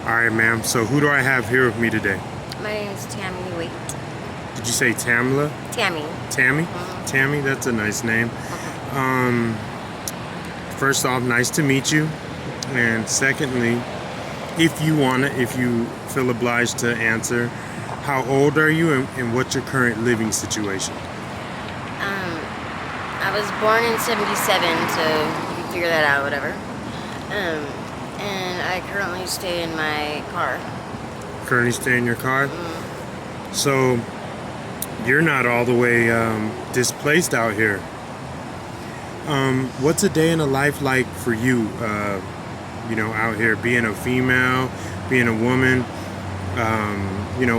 All right, ma'am. So who do I have here with me today? My name is Tammy. Wait. Did you say Tamla? Tammy. Tammy? Mm-hmm. Tammy, that's a nice name. Okay. First off, nice to meet you. And secondly, if you feel obliged to answer, how old are you and what's your current living situation? I was born in '77, so you can figure that out, whatever. And I currently stay in my car. Currently stay in your car? Mm. So you're not all the way displaced out here. What's a day in a life like for you? Out here, being a female, being a woman.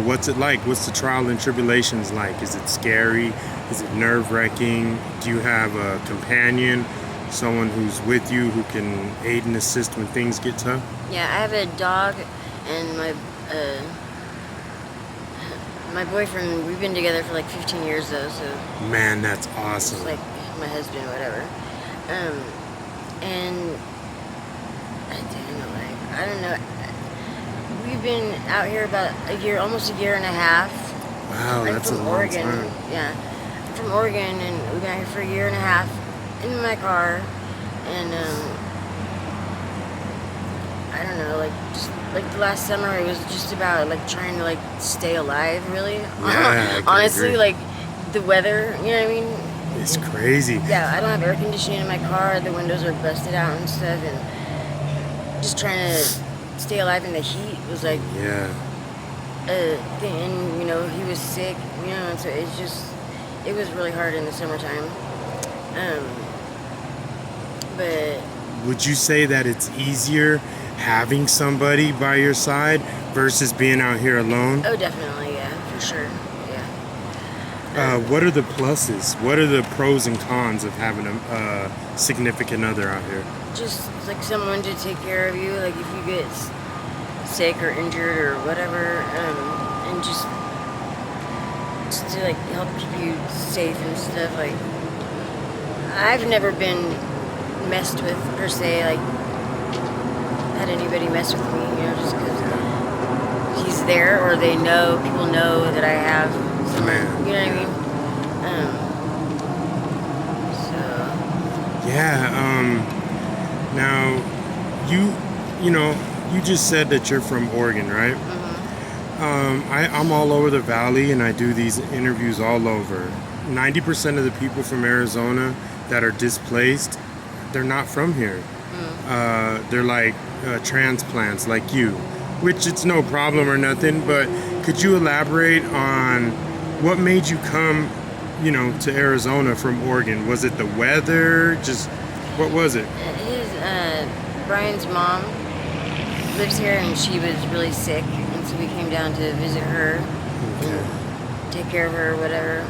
What's it like? What's the trial and tribulations like? Is it scary? Is it nerve-wracking? Do you have a companion, someone who's with you who can aid and assist when things get tough? Yeah, I have a dog and my boyfriend. We've been together for like 15 years though, so Man, that's it's awesome. like my husband, whatever. And I don't know. We've been out here about a year, almost a year and a half. Wow, I'm that's a from long Oregon. time. Yeah, I'm from Oregon, and we've been out here for a year and a half in my car, and I don't know, like just like the last summer, it was just about like trying to like stay alive, really. Yeah, I can Honestly, agree. like the weather, you know what I mean? It's crazy. Yeah, I don't have air conditioning in my car. The windows are busted out and stuff, and just trying to stay alive in the heat was like Yeah. a thing. And he was sick, and so it was really hard in the summertime. But Would you say that it's easier having somebody by your side versus being out here alone? oh, definitely, yeah, for sure, yeah. What are the pluses? What are the pros and cons of having a significant other out here? Just like someone to take care of you, like if you get sick or injured or whatever, and just to like help keep you safe and stuff. Like I've never been messed with per se, like had anybody mess with me, just because he's there or people know that I have someone, Man. you know what I mean? So Yeah. Now, you just said that you're from Oregon, right? I'm all over the valley, and I do these interviews all over. 90% of the people from Arizona that are displaced, they're not from here. They're like transplants, like you, which it's no problem or nothing. But could you elaborate on what made you come, to Arizona from Oregon? Was it the weather? Just what was it? Brian's mom lives here, and she was really sick, and so we came down to visit her and take care of her or whatever.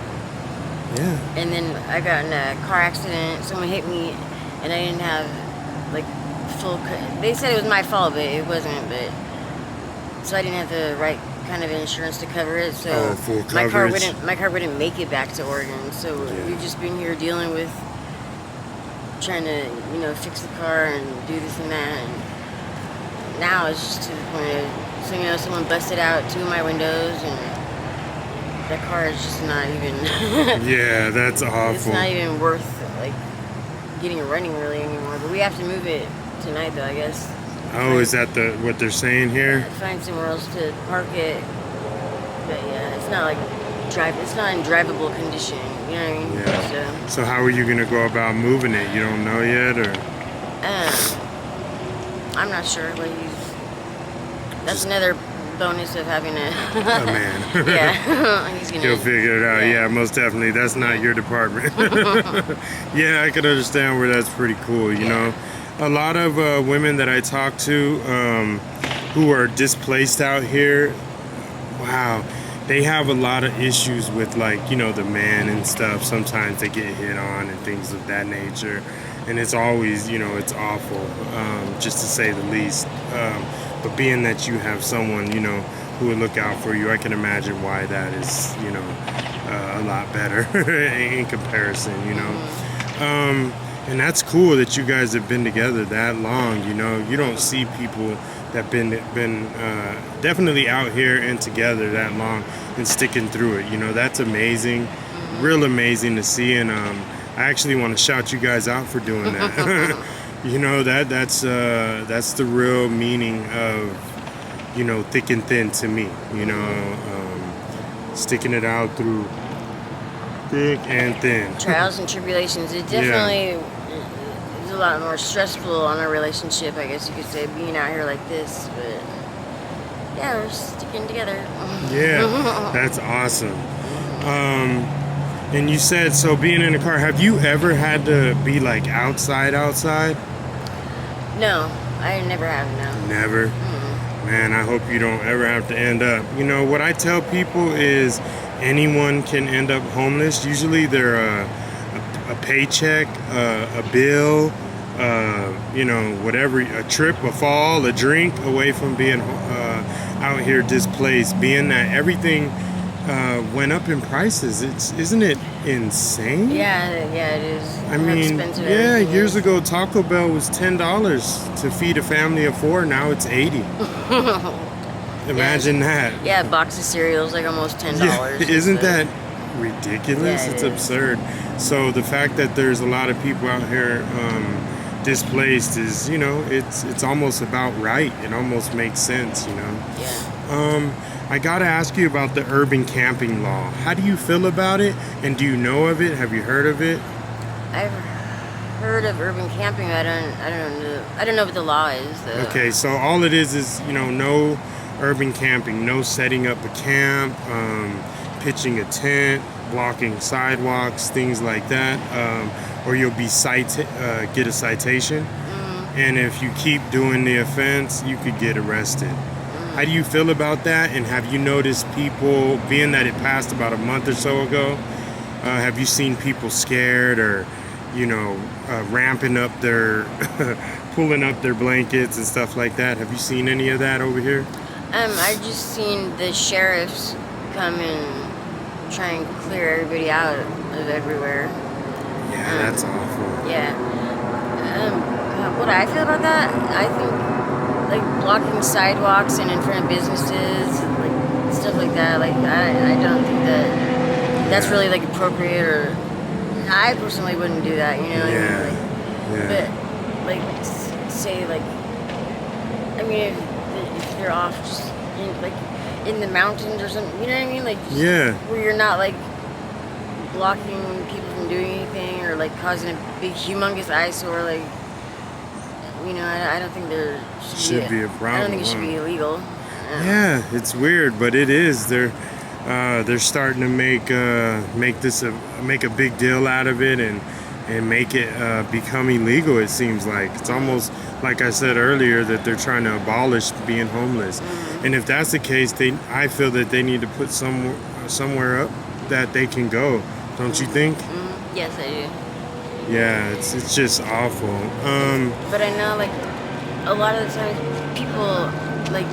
Yeah. And then I got in a car accident. Someone hit me, and I didn't have like they said it was my fault, but it wasn't. But so I didn't have the right kind of insurance to cover it. So Full my car coverage. wouldn't make it back to Oregon. So we've just been here dealing with trying to fix the car and do this and that. And now it's just to the point of someone busted out two of my windows, and that car is just not even. Yeah, that's awful. It's not even worth like getting it running really anymore. But we have to move it tonight, though, I guess. Oh, is that what they're saying here? Find somewhere else to park it. But yeah, it's not like it's not in drivable condition. You know what I mean? Yeah. So how are you gonna go about moving it? You don't know yet, or? I'm not sure. But that's another bonus of having a Man. Yeah, He'll figure it out. Yeah, most definitely. That's not your department. Yeah, I can understand where that's pretty cool. You know, a lot of women that I talk to who are displaced out here, wow, they have a lot of issues with like the man and stuff. Sometimes they get hit on and things of that nature, and it's always it's awful, just to say the least. But being that you have someone who would look out for you, I can imagine why that is a lot better in comparison. And that's cool that you guys have been together that long. You don't see people that been definitely out here and together that long and sticking through it. You know, that's amazing, real amazing to see. And I actually want to shout you guys out for doing that. You know, that's the real meaning of, you know, thick and thin to me. You know, sticking it out through thick and thin. Trials and tribulations. It definitely is a lot more stressful on a relationship, I guess you could say, being out here like this. But yeah, we're sticking together. Yeah, that's awesome. And you said, so being in a car, have you ever had to be like outside? No, I never have, no. Never? Man, I hope you don't ever have to end up. You know, what I tell people is anyone can end up homeless. Usually they're a paycheck, a bill, you know, whatever, a trip, a fall, a drink away from being out here displaced. Being that everything went up in prices. Isn't it insane? Yeah, it is. I mean, yeah, years ago Taco Bell was $10 to feed a family of 4. Now it's $80. Imagine that. Yeah, a box of cereal is like almost $10. Yeah, isn't that ridiculous? Yeah, It's is. absurd. So the fact that there's a lot of people out here displaced is, you know, it's almost about right. It almost makes sense, you know. Yeah. I gotta ask you about the urban camping law. How do you feel about it? And do you know of it? Have you heard of it? I've heard of urban camping. I don't know what the law is, though. Okay, so all it is, you know, no urban camping, no setting up a camp, pitching a tent, blocking sidewalks, things like that, or you'll be get a citation. And if you keep doing the offense, you could get arrested. How do you feel about that? And have you noticed people, being that it passed about a month or so ago, have you seen people scared or, you know, ramping up pulling up their blankets and stuff like that? Have you seen any of that over here? I just seen the sheriffs come and try and clear everybody out of everywhere. Yeah, that's awful. Yeah. What I feel about that, I think like blocking sidewalks and in front of businesses, like stuff like that. Like I don't think that's really like appropriate, or I personally wouldn't do that. You know? Yeah. But like say like, I mean if you're off just in the mountains or something, you know what I mean? Like where you're not like blocking people from doing anything or like causing a big humongous eyesore, like. You know, I don't think there should be a problem. I don't think it should be illegal. Yeah, it's weird, but it is. They're starting to make a big deal out of it and make it become illegal. It seems like it's almost like I said earlier that they're trying to abolish being homeless. And if that's the case, I feel that they need to put somewhere up that they can go. Don't you think? Yes, I do. Yeah, it's just awful. But I know, like, a lot of the times people, like,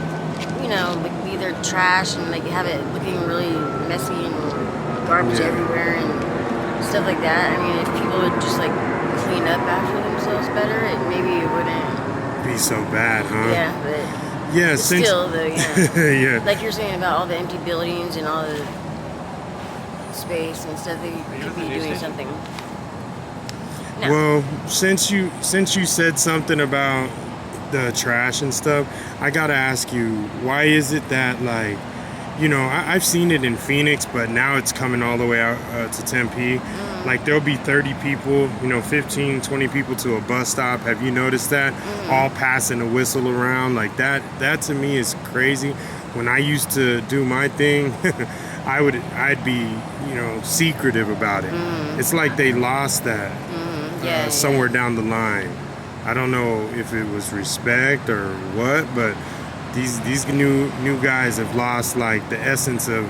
you know, like leave their trash and like have it looking really messy and garbage everywhere and stuff like that. I mean, if people would just like clean up after themselves better, maybe it wouldn't be so bad, huh? Yeah, but yeah, still though, yeah. Yeah. Like you're saying about all the empty buildings and all the space and stuff, they could be doing something. No. Well, since you said something about the trash and stuff, I gotta ask you, why is it that, like, you know, I've seen it in Phoenix, but now it's coming all the way out to Tempe. Like, there'll be 30 people, you know, 15, 20 people to a bus stop. Have you noticed that? All passing a whistle around like that. That to me is crazy. When I used to do my thing, I'd be, you know, secretive about it. It's like they lost that somewhere down the line. I don't know if it was respect or what, but these new guys have lost like the essence of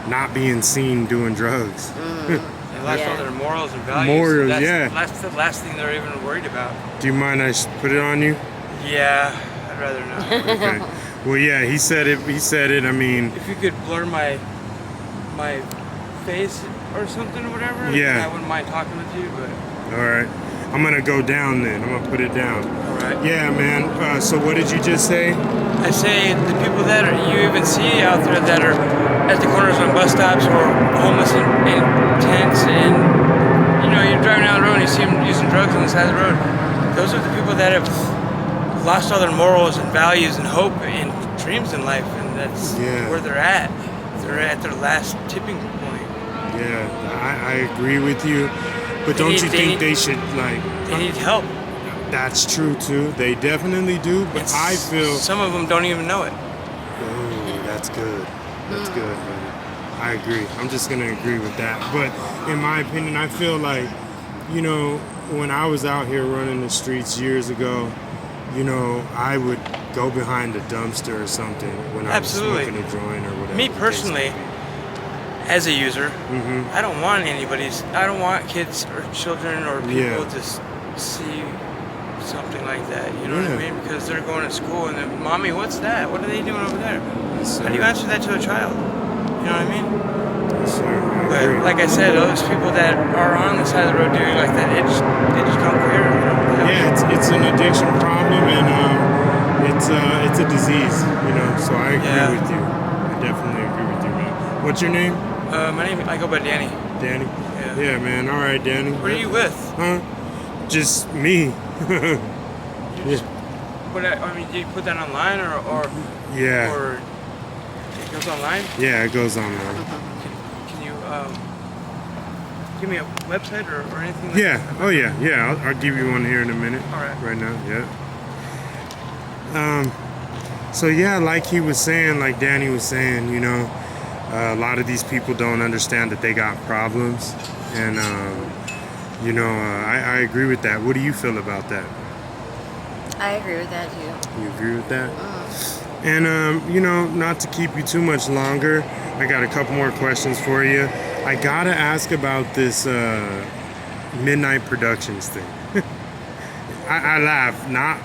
not being seen doing drugs. They lost all their morals and values. That's the last thing they're even worried about. Do you mind I put it on you? Yeah, I'd rather not. Okay. Well, yeah, he said it. I mean, if you could blur my face or something or whatever, I wouldn't mind talking with you, but... All right. I'm going to go down then. I'm going to put it down. All right. right. Yeah, man. So what did you just say? I say the people that you even see out there that are at the corners on bus stops or homeless in tents, and you're driving down the road and you see them using drugs on the side of the road. Those are the people that have lost all their morals and values and hope and dreams in life, and that's where they're at. They're at their last tipping point. Yeah, I agree with you. But don't you think they should, like... They need help. That's true, too. They definitely do, but I feel... Some of them don't even know it. Oh, that's good. That's good, man. I agree. I'm just going to agree with that. But in my opinion, I feel like, when I was out here running the streets years ago, I would go behind a dumpster or something when I was smoking a joint or whatever. Me personally, as a user, I don't want kids or children or people to see something like that. You know what I mean? Because they're going to school and then, Mommy, what's that? What are they doing over there? How do you answer that to a child? You know what I mean? Yes, sir. But like I said, those people that are on the side of the road doing like that, they just don't care. It's an addiction problem, and it's a disease, So I agree with you. I definitely agree with you, man. What's your name? My name, I go by Danny. Danny? Yeah. Yeah, man. All right, Danny. What are you with? Huh? Just me. Do you put that online or yeah. Or it goes online? Yeah, it goes online. Can you give me a website or anything like that? Oh yeah. I'll give you one here in a minute. All right. Right now, So yeah, like he was saying, like Danny was saying, a lot of these people don't understand that they got problems, and I agree with that. What do you feel about that? I agree with that too. You agree with that? And not to keep you too much longer, I got a couple more questions for you. I gotta ask about this Midnight Productions thing. I laugh, not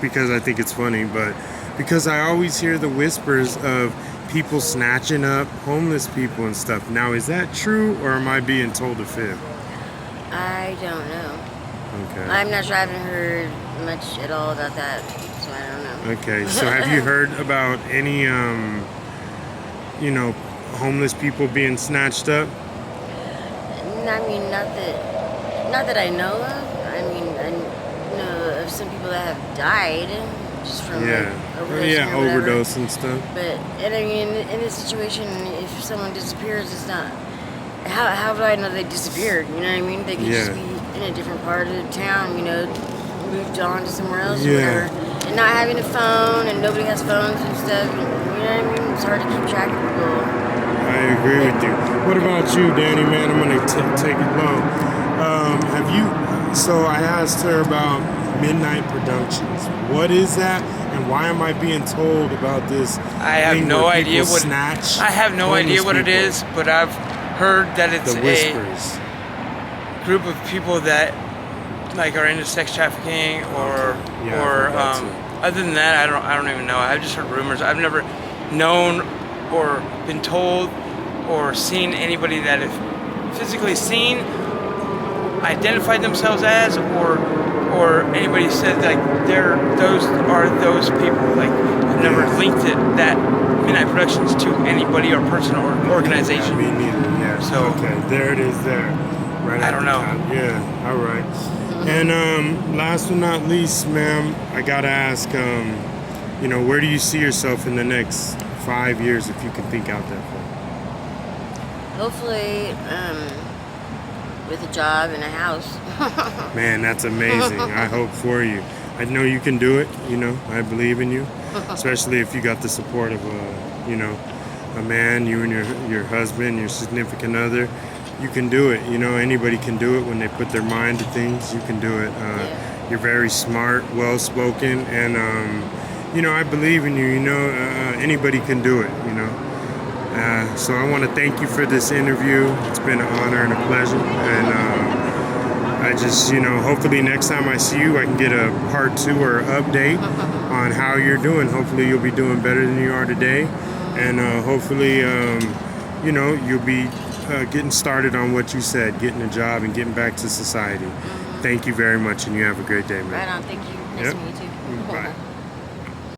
because I think it's funny, but because I always hear the whispers of people snatching up homeless people and stuff. Now, is that true, or am I being told a fib? I don't know. Okay. I'm not sure. I haven't heard much at all about that, so I don't know. Okay, so have you heard about any, homeless people being snatched up? I mean, not that I know of. I mean, I know of some people that have died just from overdose and stuff. But and I mean, in this situation, if someone disappears, it's not. How do I know they disappeared? You know what I mean? They could just be in a different part of the town. Moved on to somewhere else or whatever, and not having a phone, and nobody has phones and stuff. And, you know what I mean? It's hard to keep track of people. I agree with you. What about you, Danny, man? I'm going to take it low. So I asked her about Midnight Productions. What is that, and why am I being told about this? I have no idea what snatch. I have no idea what it is, but I've heard that it's a group of people that are into sex trafficking or other than that, I don't even know. I've just heard rumors. I've never known or been told or seen anybody that have physically seen, identified themselves as, or anybody said those people. I've never linked that Midnight Productions to anybody or person or organization. Me neither. Yeah. So there it is. There. Right. I don't know. Yeah. All right. And last but not least, ma'am, I gotta ask, where do you see yourself in the next 5 years, if you can think out that far? Hopefully, with a job and a house. Man, that's amazing. I hope for you. I know you can do it. I believe in you, especially if you got the support of a man, you and your husband, your significant other. You can do it. Anybody can do it when they put their mind to things. You can do it. You're very smart, well-spoken, and I believe in you. Anybody can do it. So I want to thank you for this interview. It's been an honor and a pleasure, and I just, hopefully next time I see you, I can get a part 2 or update on how you're doing. Hopefully you'll be doing better than you are today, and hopefully, you'll be getting started on what you said, getting a job and getting back to society. Thank you very much, and you have a great day, man. Right on. Thank you. Nice Yep. to meet you. Bye.